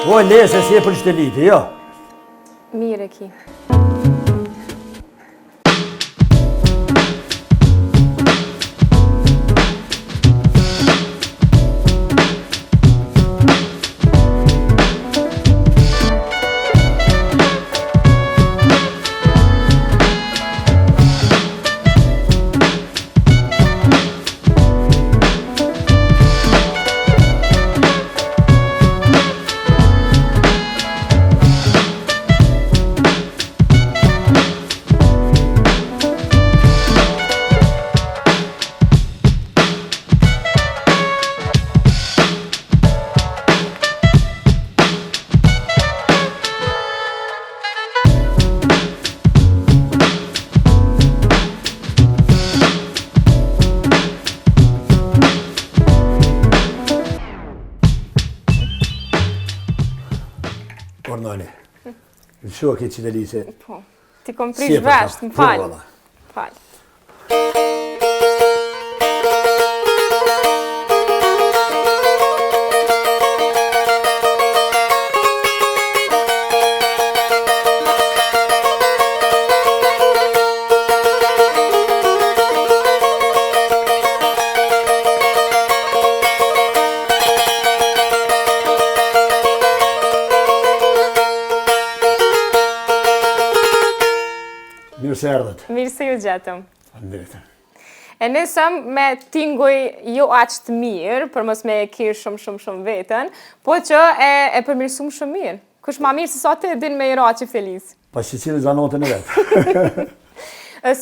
O, lese si e për shtelitë, jo? Mire ki. Ornani, në shoh këtë qitelise. Po, ti kom prish vesht, më falë. Falë. Mirë se erdhët. Mirë se ju gjetëm. Faleminderit. E nisëm me tinguj jo aq të mirë, për mos me e kirë shumë vetën, po që e përmirësum shumë mirë. Kush ma mirë se sa ti din me i ra qiftelis. Pa që cilë zanotën e vetë.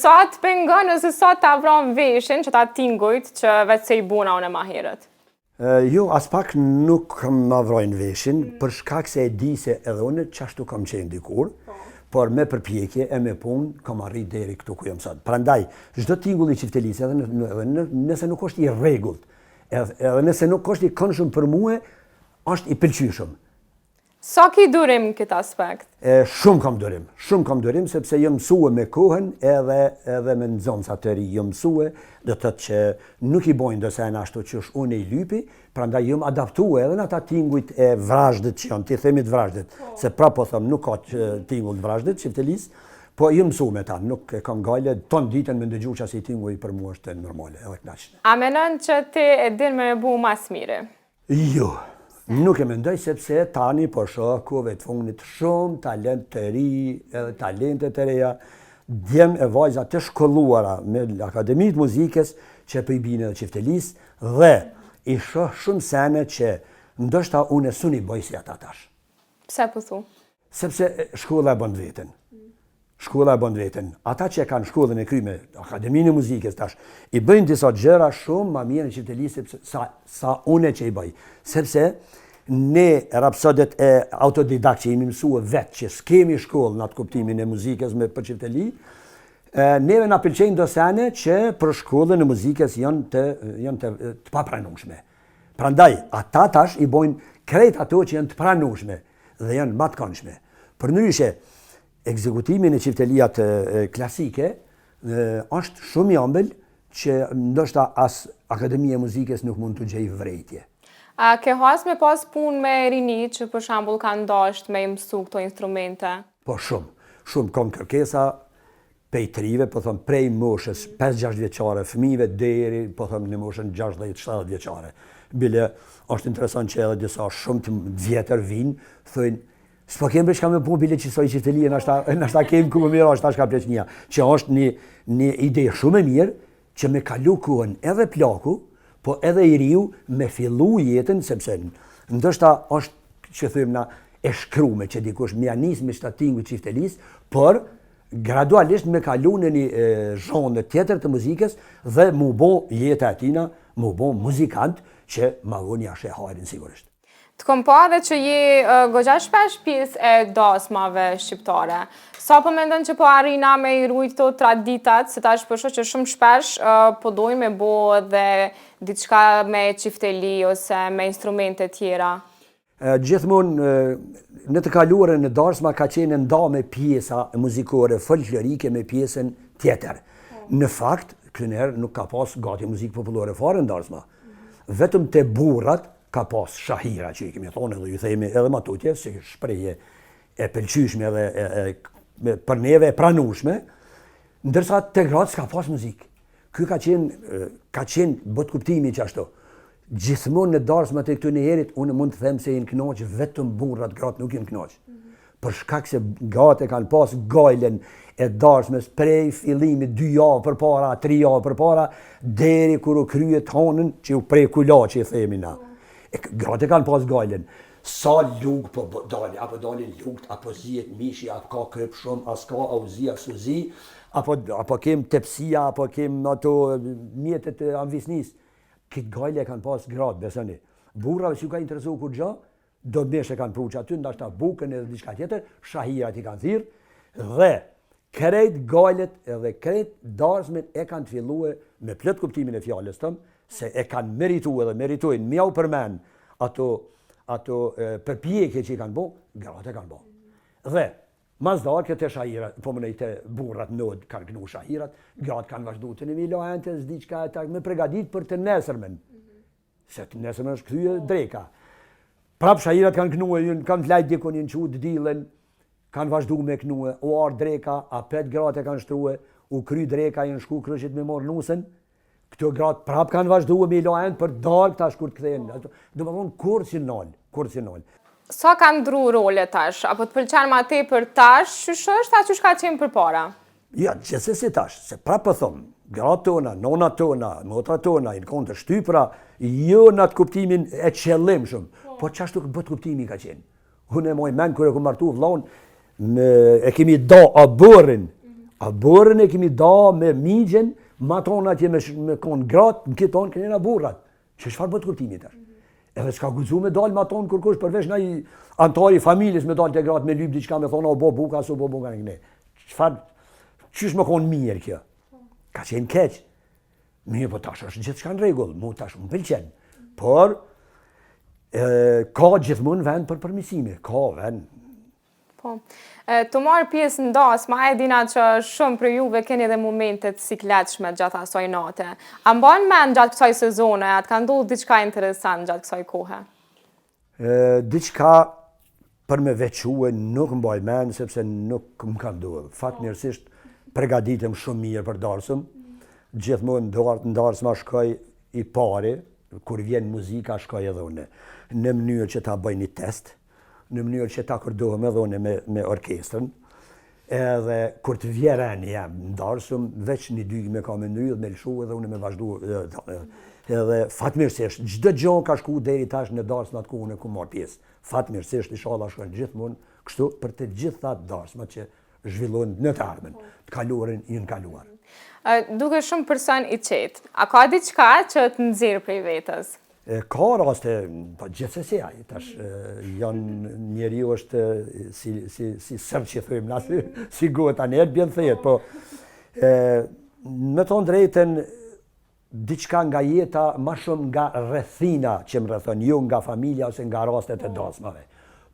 Sa të pengon ose sa të avron veshin që ta tingujt që vetë se i buna unë e ma herët? Jo, as pak nuk më avrojnë veshin, për shkak se e di se edhe unë qashtu kam qenë dikur, por me përpjekje e me punë kam arrit deri këtu ku jam sot. Prandaj, çdo tingull i qiftelisë, edhe nëse nuk është i rregullt, edhe nëse nuk është i këndshëm për mua, është i pëlqyeshëm. Sa ki durim këtë aspekt? Shumë kam durim, sepse jam mësue me kohën edhe me nxënësa të ri jam mësue, do të thotë që nuk i bojnë dosena ashtu që është unë i lypi, prandaj jam adaptue edhe në ata tingujt e vrazhdit që janë, ti themi të vrazhdit, se prapë po them nuk ka tingull të vrazhdit, qiftelis, po jam mësue me ta, nuk e kam gale, ton ditën me ndëgju që asi tingull për mua është normale, edhe knaqshme. A menon që ti e din me bu mas mire? Jo. Nuk e mendoj sepse tani po shoh kohëve të fundit shumë talent të ri, edhe talente të reja, djem e vajza të shkolluara me Akademinë të Muzikës që po i bine edhe qiftelisë dhe i shoh shumë sene që ndoshta unë s'u i bëj si ata tash. Pse po thu? Sepse shkolla e bën veten. Shkolla e bën veten. Ata që kanë shkollën e kryme, Akademinë e Muzikës tash, i bëjnë disa gjëra shumë më mirë në qiftelisë sa unë që i bëj. Sepse ne rapsodet e autodidakt që jemi mësue vetë që s'kemi shkollë në atë kuptimin e muzikës me për qefteli, neve na pëlqejnë do sene që për shkollën e muzikës janë të papranueshme. Prandaj, ata tash i bojnë krejt ato që janë të pranueshme dhe janë më të këndshme. Përndryshe, ekzekutimin e qiftelijat klasike është shumë i ëmbël që ndoshta as Akademia e Muzikës nuk mund të gjejë vrejtje. A ke has me pas punë me rini që për shembull kanë dashur me mësu këto instrumente? Po shumë kam kërkesa pejtrive, po thon prej moshës 5-6 vjeçare fëmijëve deri po thon në moshën 60-70 vjeçare. Bile është interesant që edhe disa shumë të vjetër vinë, thonë s'po kemë çka më punë bile që soi qiftelie nashta kemë ku më mirë është tash ka pleqnia, që është një ide shumë e mirë që me kalu kohën edhe plaku, po edhe i riu me fillu jetën, sepse ndoshta është që thëmë na e shkrume që dikush me anis me shtatingu qiftelis, por gradualisht me kalu në një zhonë tjetër të muzikës dhe mu bo jetë atina, mu bo muzikant që ma vonë jashe hajrin sigurisht. Të kom pa dhe që je goxha shpesh pjesë e dasmave shqiptare. Sa po mendon që po arina me i rujt këto traditat, se tash po shoh që shumë shpesh po dojnë me bo dhe diçka me qifteli ose me instrumente tjera? Gjithmonë në të kaluarën në darsma ka qenë nda me pjesa muzikore folklorike me pjesën tjetër. Në fakt, kënër nuk ka pas gati muzikë popullore fare në darsma. Vetëm të burrat ka pas shahira që i kemi thonë edhe ju themi edhe ma tutje, si shprehje e pëlqyshme edhe për neve e pranushme, ndërsa te gratë s'ka pas muzikë. Ky ka qenë bot kuptimi që ashtu. Gjithmonë në darsmat e këtu në herit, unë mund të them se jenë knaqë, vetëm burrat, gratë nuk jenë knaqë. Për shkak se gratë kanë pas gajlen e darsmes prej fillimit 2 javë përpara, 3 javë përpara, deri kur u kryet hanën që u prej kulaçi i themi na. Gratë kanë pas gajlen. Sa lugë po dalin, apo dalin lugt, apo zihet mishi, apo ka kryp shumë, as ka auzi, as uzi, apo kem tepsia, apo kem ato mjetet e anvisnis. Këtë gajle kanë pas gratë, besoni. Burrave që ka interesu kur gjë, do meshe kanë pruq aty, ndashta bukën edhe diçka tjetër, shahirat i kanë thirr, dhe krejt gajlet edhe krejt darsmet e kanë të filluar me plot kuptimin e fjalës tëm, se e kanë merituar dhe meritojnë mjau përmen ato përpjekje që i kanë bo, gratë e kanë bo. Dhe mazdarë këtë shahirat, po më nëjte burrat nëd kanë knu shahirat, gratë kanë vazhdu të në milohentes, diçka me pregadit për të nesërmen. Se të nesërmen është këthyje dreka. Prap shahirat kanë knuë, kanë flajt dikon një qut dilen, kanë vazhdu me knuë, u arë dreka, a 5 gratë e kanë shtruë, u kry dreka, i në shku kryshit me morë nusën, këto gratë prap kanë vazhdu me ilohent për dalë këta shkur të këthejnë. Do më thonë kur si nalë. Sa kanë ndru role tash? Apo të pëlqen ma te për tash, qysh është a qysh ka qenë për para? Ja, gjithsesi tash, se prapë po thomë, gratë tona, nona tona, motra tona, i në konë të shtypra, jo në atë kuptimin e qëllim shumë, po qashtu bët kuptimi ka qenë. Unë e moj men kërë e ku martu vllaun, e kemi da abërin e kemi da me migjen, ma tona që me konë gratë, në këtë tonë kënjena burrat. Që shfar bët kuptimi tash? Edhe s'ka guzu me dalë ma tonë kërkush, përveç na i antari familjes me dalë të gratë me lyp diçka me thonë, o bo buka, o bo buka në këne. Qysh më konë mirë kjo? Ka qenë keq. Mirë, po tash është gjithë shka në regull, mu tash më pëlqen. Por, ka gjithmonë vend për përmisime, ka vend. Po, të marë pjesë në dasma, e dina që shumë për juve keni dhe momentet sikletshme gjatë asoj nate. A mban men gjatë kësaj sezone, atë ka ndodhur diçka interesant gjatë kësaj kohe? Diçka për me veçue nuk mbaj men, sepse nuk më ka ndodhur. Fatmirësisht përgatitem shumë mirë për darsëm. Gjithmonë në darsma shkoj i pari, kur vjen muzika shkoj edhe une. Në mënyrë që ta bëj një test, në mënyrë që ta kërdohem edhe une me orkestrën, edhe kur të vjeren jam në darsëm, veç një dy me ka me ndrydh, me lëshu edhe une me vazhdu. Edhe fatmirësisht, gjdo gjon ka shku deri tash në darsmat ku une ku marr pjesë. Fatmirësisht, inshallah shkojnë gjithmonë kështu për të gjitha darsmat që zhvillojnë në të ardhmen, të kaluarin i në kaluar. Duke shumë person i qetë, a ka diçka që të nxjerr prej vetës? Ka raste, po gjithsesi ai, tash janë njeriu është si sërë që thujmë na, si gota njerë bjen thejet, po me thonë drejten, diçka nga jeta, ma shumë nga rrethina që më rrethon, jo nga familja ose nga rastet e dasmave.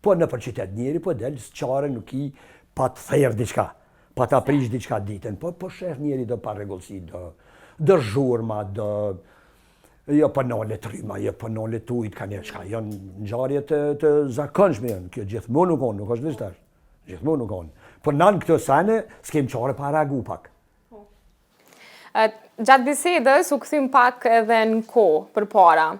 Po në për qytet njeri, po del së qare nuk i pa të thejrë diçka, pa të aprish diçka ditën, po shef njeri do pa regullsi, do zhurma, jo për nallet rryma, jo për nallet ujt, ka një qka, janë ngjarje të zakonshme janë, kjo gjithmonë nuk onë, nuk është vishtar, gjithmonë nuk onë. Po nën këto sene, s'kem qare pa reagu pak. Gjatë bisedës u këthym pak edhe në kohë për para.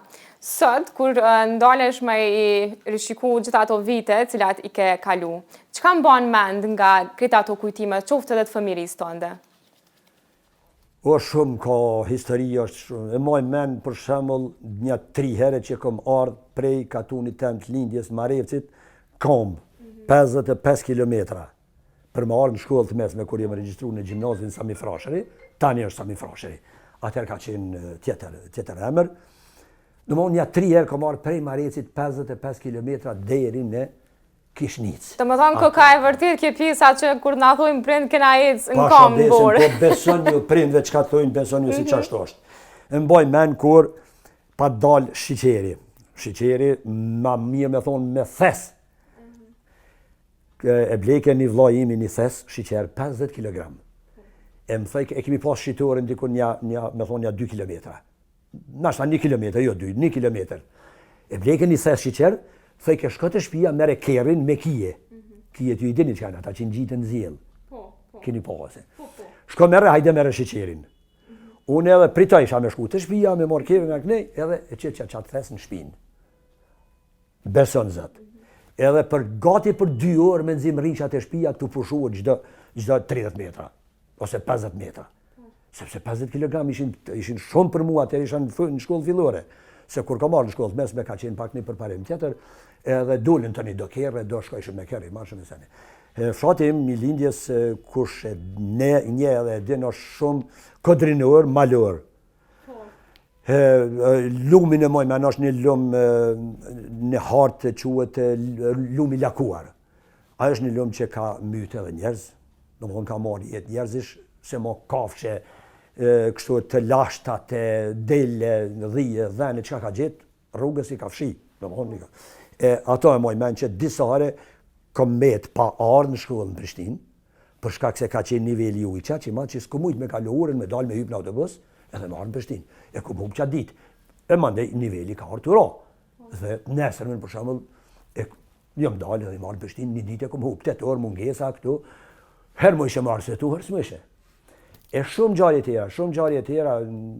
Sot, kur ndalesh me i rishiku gjitha ato vite cilat i ke kalu, çka mban mend nga këta ato kujtime, qoftë edhe të fëmirisë tënde? O shumë ka histori, është shumë. E maj men për shembull një 3 herë që kom ardhë prej katunit tem të lindjes Marevcit, kom 55 kilometra për më ardhë në shkollë të mesme kur jem regjistru në gjimnazin Sami Frashëri, tani është Sami Frashëri, atëherë ka qenë tjetër emër. Në më një 3 herë kom ardhë prej Marevcit 55 kilometra deri në Kishnicë. Të më thonë këka e vërtit kje pjesa që kur nga thujmë prind kena ecë në kam në borë. Po beson ju prindve që ka thujnë, beson ju si qashtu është. E mboj men kur pa dalë shiqeri. Shiqeri, ma mirë me thonë me thes. E bleke një vllai imi një thes, shiqer 50 kg. E më thëj, e kemi pas shqitorin dikun me thonë 2 kilometra. Nashta 1 kilometër, jo 2, 1 kilometër. E bleke një thes shiqer, thëj ke shko të shpia mere kerin me kije. Kije t'ju i dini që kanë, ata që në gjitë në zilë. Kini po ose. Shko mere, hajde mere shiqerin. Unë edhe pritoj isha me shku të shpia, me mor kerin e kënej, edhe e që qatë thes në shpinë. Beson zëtë. Edhe për gati për 2 orë me nëzim rishat e shpia të pushuat gjdo 30 metra, ose 50 metra. Sepse 50 kg ishin shumë për mua, atër ishan në shkollë fillore. Se kur ka marrë në shkollë mes me ka qenë pak një përparim tjetër, edhe dullin të një do kere, do shkojshëm me kere, marshëm e sene. Fratim, një lindjes kush një edhe din është shumë kodrinor, malor. Lumin e moj me është një lum në hartë të quët lumi lakuar. Ajo është një lum që ka mytë edhe njerëz, në më ka marrë jetë njerëzish, se mo kafshe, kështu të lashta, të dele, dhije, dhene, qka ka gjithë, rrugës i ka fshi. Ato e moj men që disa hare kom met pa ardhë në shkollë në Prishtinë, për shkak se ka qenë nivelli u i qa, që ma që s'ku mujtë me kalu urën, me dalë me hypë në autobus, edhe më ardhë në Prishtinë. E ku bëm qatë ditë. E mandej nivelli ka ardhë të ra. Dhe nesërmen për shembull, jam dalë edhe i marrë në Prishtinë, një ditë e kom hupë 8 orë mungesa këtu, herë më ishe marrë se tu, herë s'më ishe. E shumë gjarje tjera,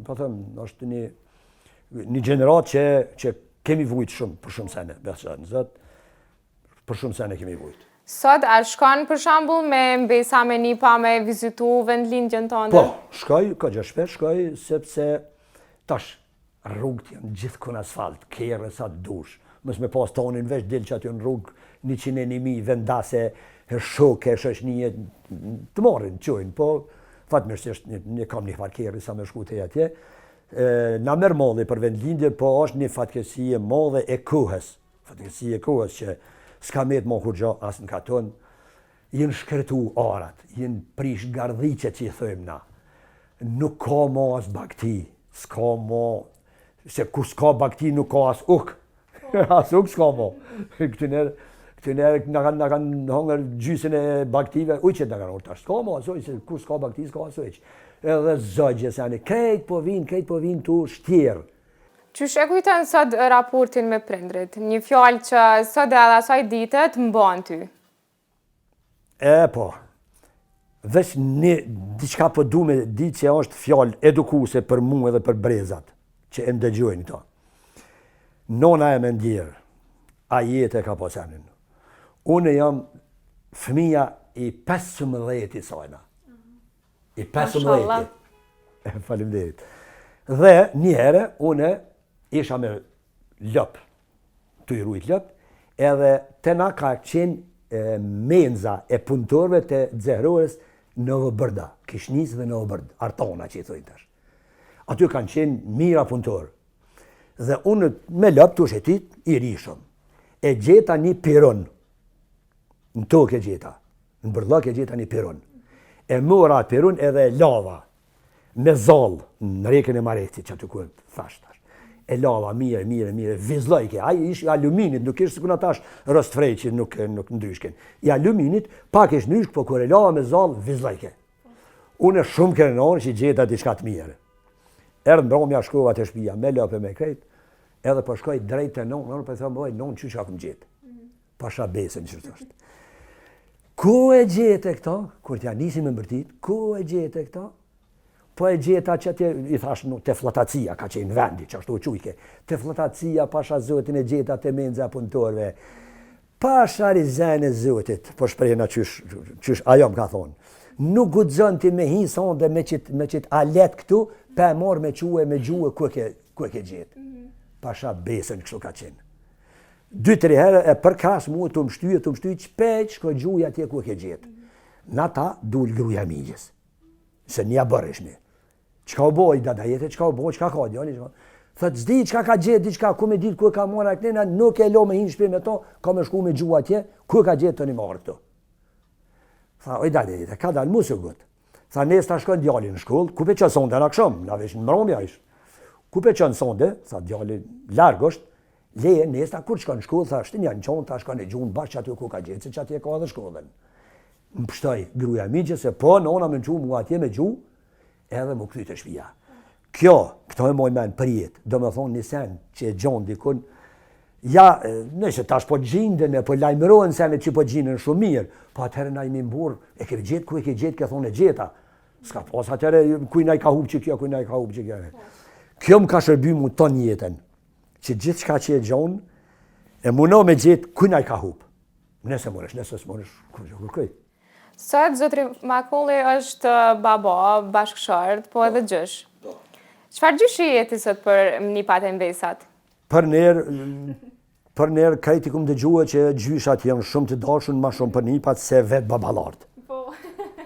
po thëmë, është një gjenerat që kemi vujtë shumë, për shumë sene, për shumë sene kemi vujtë. Sot, a shkon për shembull me mbesa me nipa me vizitu vendlindjen tënde? Po, shkoj, ka gjë shpesh shkoj, sepse tash rrugët janë gjithkun asfalt, kere sa dush. Mos me pas tonin veç del që aty në rrugë 101.000 vendase, shoke, shoqënie, të marrin, qojnë, po fatmirësisht një kam një parkeri sa me shku të atje. Na merr molli për vendlindje, po është një fatkeqësi e madhe e kohës. Fatkeqësi e kohës që s'ka me të mo kur gjo asë në katon, jenë shkretu arat, jenë prish gardhiqet që i thëjmë na. Nuk ka ma as bakti, s'ka ma, se kur s'ka bakti nuk ka as uk. As uk s'ka ma. Këtënerë nga kanë hongër gjysën e baktive, ujqet nga kanë orta, s'ka ma asoj, se kur s'ka bakti s'ka asoj. Edhe zëgje se anë, krejt po vinë tu shtjerë. Qysh e kujton sot raportin me prindrit? Një fjalë që sot edhe asaj dite të mban ty? Po, veç një diçka po du me ditë që është fjalë edukuse për mu edhe për brezat, që e ndëgjojnë këto. Nona e me ndjerë, a jetë e ka posenin. Unë jam fëmija i 15 i sajna. I 15. Faleminderit. Dhe njëherë, une isha me lëp, të i rujt lëp, edhe të na ka qenë menza e punëtorve të Xehrorës në Vëbërda, Kishnis dhe në Vëbërda, Artona që i thujnë tash. Aty kanë qenë mira punëtorë. Dhe unë me lëp të shetit i rishëm. E gjeta një piron, në tokë e gjeta, në Bërllak e gjeta një piron. E mora atë piron edhe lava, me zallë, në reken e Maretit që aty ku e thashtash. E lava, mire, vizlojke, aji ish i aluminit, nuk ishë sikuna tash rëstfrej që nuk ndryshken. I aluminit, pak ish ndryshk, po kër e lava me zallë, vizlojke. Unë shumë kërënonë që gjeta diçka të mire. Erdë mbromja shkova të shpia, me lëpe me krejt, edhe po shkoj drejt të nonë, për thëmë, oj, nonë që akëm gjetë. Pasha besën që të është. Ku e gjete këta? Kur t'ja nisi me mbërtit, ku e gjete këta? Po e gjeta që atje, i thash, te flatacia, ka qenë vendi, që ashtu qujke. Te flatacia, pasha zotin e gjeta te menza punëtorve. Pasha rizene zotit, po shprejna qysh ajo më ka thonë. Nuk gudzon ti me hi sonde me qit alet këtu, pe mor me quë, me gjuë, ku e ke gjetë. Pasha besën kështu ka qenë. 2-3 herë e përkas mu të më shtyje, qpej shko gjuja atje ku e ke gjetë. Na ta dul gruja migjës. Se nja bërishni. Qka u boj, da jetë, qka u boj, qka ka djali, thët zdi qka ka gjetë, diqka, ku me ditë, ku e ka mora kënena, nuk e lo me hinë shpej me to, ka me shku me gjuja atje, ku e ka gjetë të një marë këto. Tha, oj da jetë, ka dalë mu së gëtë. Tha, nes ta shkon djali në shkollë, ku pe qënë sonde në akshëm, na vesh në mëromja ish. Ku pe qënë sonde, tha djali largë është, leje, nes ta kur shkon në shkollë, tha, shtin janë qonë, ta shkon e gjunë, bashkë që aty ku ka gjetë, se që atje ka edhe shkollën. Më pështoj gruja miqë se po nona më nqu mua atje me gju, edhe më këthy të shpia. Këto e moj men për jetë, do me thonë një sen që e gjonë dikun, Ja, nëse tash po gjindën, po lajmërohen se që po gjindën shumë mirë, po atëherë na jemi mburë, e ke gjetë ku e ke gjetë, ke thonë e gjeta. Ska pas atëherë, kuj na i ka hub që kjo, kuj na i ka hub që kjo. Kjo më ka shërby mu ton jetën, që gjithë shka që e gjonë, e muno me gjithë kuj na i ka hub. Nëse mëresh, nëse s'mëresh, kërkoj. Sot, Zotri Makulli është baba, bashkëshort, po edhe gjysh. Çfarë gjyshi jeti sot për nipat e mbesat? Për njerë krejti kum dëgjua që gjyshat janë shumë të dashun ma shumë për nipat se vetë babalartë.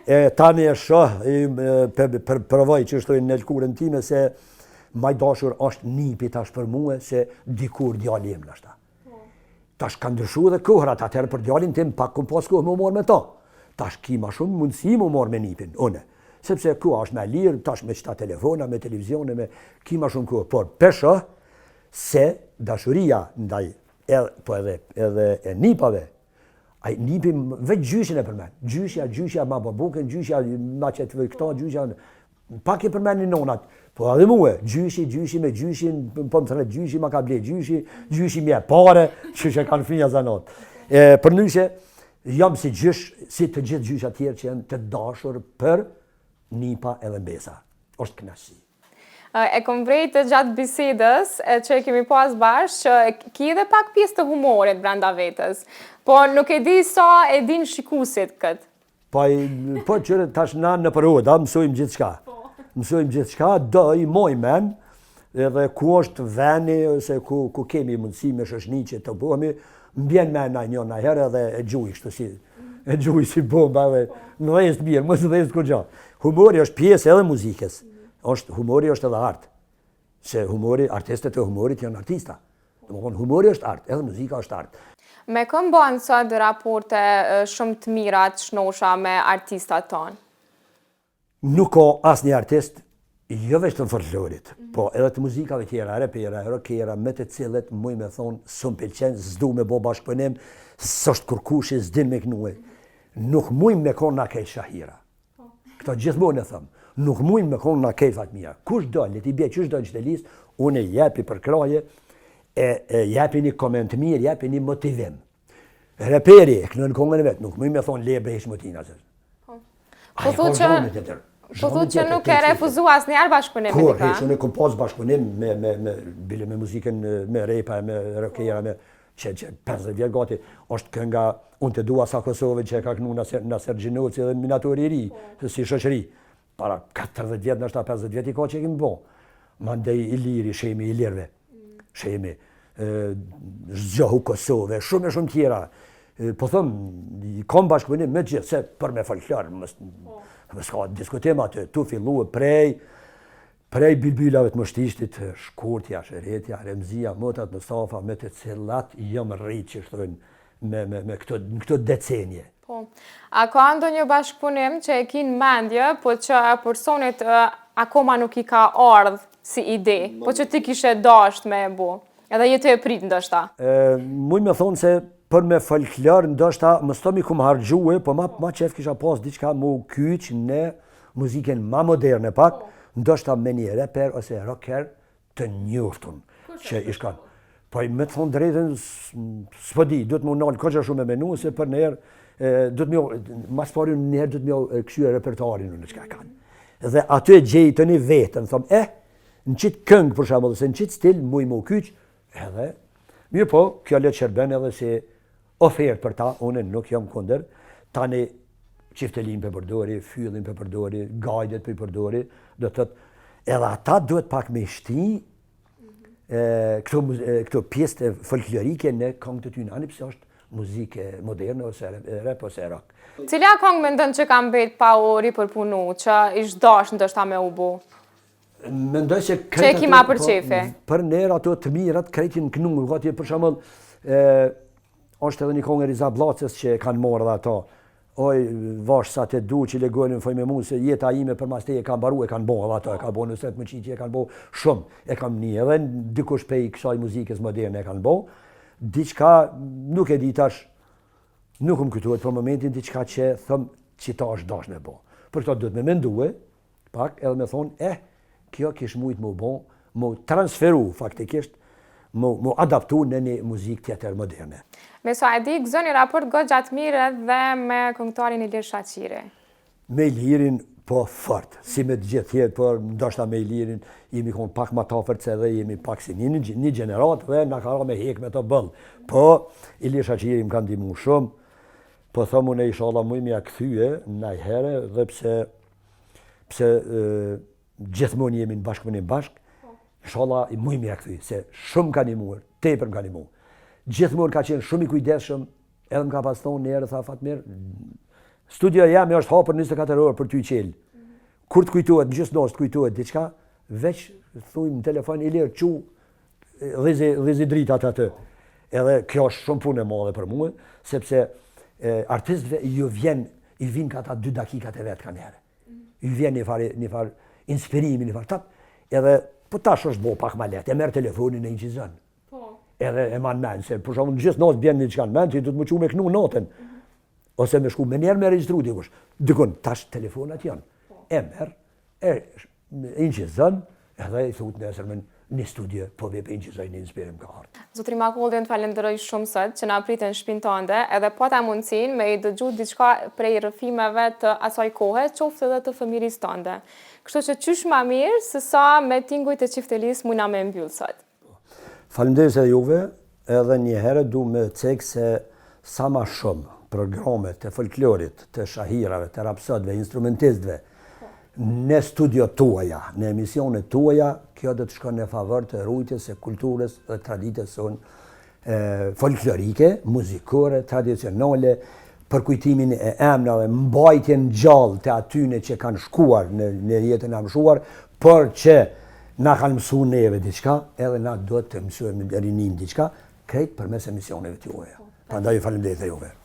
E tani e shoh, provoj që shtojnë në lkurën time se maj dashur është nipi tash për mua se dikur djali im nashta. Tash ka ndryshu dhe kohrat, atëherë për djalin tim pak kum pas kohë më morë me ta. Tash ki ma shumë mundësi më morë me nipin, une. Sepse ku është me lirë, tash me qëta telefona, me televizione, ki ma shumë kohë. Por pesha se dashuria ndaj po edhe e nipave, ai nipi vetë gjyshin e përmen. Gjyshja ma babukën, gjyshja ma qëtë këta, gjyshja pak e përmen një nonat. Po edhe muë, gjyshi me gjyshin, po më thënë gjyshi ma ka ble gjyshi mi e pare, që kanë fëmija zanot. Për nyshe, jam si gjysh, si të gjithë gjysha tjerë që janë të dashur për nipa edhe mbesa. Është knasi. E kom vrejtë gjatë bisedës që kemi pas bashkë që ki edhe pak pjesë të humorit brenda vetës, po nuk e di sa e din shikusit këtë. Po qërë tash na në përhoda, mësojmë gjithë shka. Mësojmë gjithë shka, do i moj men, edhe ku është veni, ose ku kemi mundësi me shoshni që të bëhemi, mbjen men na një na herë edhe e gjuj kështu si, e gjuj si bomba, edhe në dhejst mirë, mësë dhejst kur gja. Humori është pjesë edhe muzikës. Humori është edhe artë, se artistët e humorit janë artista. Humori është artë, edhe muzika është artë. Me këm bënë sot raporte shumë të mirat shnosha me artistat tonë? Nuk ka asë një artist, jo veç të folklorit, po edhe të muzikave tjera, repera, rockera, me të cilët muj me thonë, sëm pëlqen, zdu me bo bashkëpunim, s'është kërkushi, s'din me kënue. Nuk muj me konë na kej shahira. Këta gjithmonë e thëmë. Nuk mujnë me konë na kejfat mija. Kush do, le t'i bje qysh do në qëtë listë, unë e jepi për kraje, jepi një koment mirë, jepi një motivim. Reperi, e kënë në kongën e vetë, nuk mujnë me thonë le bresh motina. Po thu që nuk e refuzu asë njerë bashkëpunim me dika? Kur, unë e kom pas bashkëpunim me muzikën, me repa, me rockera, me që 50 vjetë gati, është kënga, unë të dua sa Kosovë që ka kënu Naser Gjinoci dhe minatori i ri, si shoqëri. Para 40 vjetë, nështë 50 vjetë i ka që e kemi bo. Mandej i liri, shemi i lirve. Shemi, zgjohu Kosove, shumë e shumë tjera. Po thëmë, kom bashkëpunim me gjithë, se për me folklor, më s'ka diskutim atë, tu fillu prej bilbylave të mështishtit, Shkurtja, Sheretja, Remzia, Motat, Mustafa, me të cilat jam rritë që shtojnë me këto decenje. A ka ndonjë bashkëpunim që e kinë mendje, po që personit akoma nuk i ka ardhë si ide, po që ti kishe dasht me e bu, edhe jetë e prit ndoshta? Muj me thonë se për me folklor ndoshta më stomi ku më hargjue, po ma qef kisha pas diçka mu kyç në muzikën ma moderne pak, ndoshta me një reper ose rocker të njoftun që i shkan. Po me të thonë drejtën, s'po di, du të më nalë koqa shumë e menu, se për njerë, mas pari njerë du të mjo këshyre repertarin në qka kanë. Dhe aty e gjej të një vetën, thëmë, në qitë këngë për shemë, dhe në qitë stil, muj mu kyç, edhe, mirë po, kjo letë shërben edhe si ofertë për ta, unë nuk jam kunder, tani qiftelin për përdori, fyllin për përdori, gajdet për përdori, do të tëtë, edhe ata duhet pak me shti këto pjesë të folklorike në këngë të ty nani, pëse është muzike moderne, ose rap, ose rock. Cilja këngë me ndën që kam bet pa u ripërpunu, që ishtë dash ndoshta me u bu? Mendoj se që e kima për qefe? Për nërë ato të mirat, kretin kënu, gati për shemëll, është edhe një këngë e Riza Blacës që kanë morë dhe ato. Oj, vash sa të du që legojnë foj me mu, se jeta ime për mas te e kanë baru, e kanë bo dhe ato, e kanë bo në sretë më qiqi, e kanë bo shumë, e kanë një edhe dikush pej kësaj muzikës moderne e kanë bo. Diqka, nuk e ditash, nuk më këtuhet për momentin, diqka që thëmë që ta është dash me bo. Për këta duhet me mendue, pak, edhe me thonë, kjo kish mujtë më bo, më transferu faktikisht, mu adaptu në një muzikë tjetër moderne. Me sa e di, gëzoni raport gjatë mirë edhe me këngëtarin Ilir Shaqiri. Me Ilirin, po fort, si me të gjithë tjetë, por ndoshta me Ilirin jemi konë pak ma tafërt se dhe jemi pak si një gjenerat dhe nga ka me hek me të bëllë. Po, Ilir Shaqiri më kanë ndihmu shumë, po thomu në inshallah mu mja këthyje në herë dhe pse gjithmonë jemi në bashkëpunim bashkë, inshallah mu mja këthyje, se shumë ka ndihmuar, tepër më ka ndihmuar. Gjithmonë ka qenë shumë i kujdesshëm, edhe më ka pas thonë njerë, tha Fatmir, studia jam është hapur 24 orë për ty qelë. Kur të kujtohet, në gjithë të kujtohet diçka, veç thujmë në telefon, Ilir, qu, dhizi dritat atë. Edhe kjo është shumë punë e madhe për mua, sepse artistëve i vinë ka ta 2 dakikat e vetë ka njerë. I vjen një farë inspirimi, një farë tap, edhe po tash është bo pak ma letë, e merë telefonin e inqizën. Edhe e manë menë, se për shumë në gjithë natë bjenë një qëka në menë, që du të më qu me knu natën. Ose me shku me njerë me registru, dikush. Dikun, tash telefonat janë. E merë, e inqizën, edhe i thut nesër me një studie, po vje për inqizën një inspirim ka artë. Zotri Makollin të falenderoj shumë sot që na pritën në shpinë tënde, edhe po ta mundësin me i dëgju diçka prej rrëfimeve të asaj kohe, qoftë edhe të fëmiris tënde. Kështu që qysh ma mirë, se sa me tingujt e qiftelis mujna me mbyllë sot. Faleminderit edhe juve, edhe një herë du me cekë se sa ma shumë programet të folklorit, të shahirave, të rapsodve, instrumentistve, në studio tuaja, në emisionet tuaja, kjo dhe të shkon në favor të rujtjes e kulturës dhe traditës sonë folklorike, muzikore, tradicionale, për kujtimin e emrave, mbajtjen gjallë të atyne që kanë shkuar në jetën e mëshuar, por që na kanë mësu neve diçka, edhe na do të mësujeme rinim diçka, krejt për mes emisioneve të juve. Prandaj ju faleminderit e juve.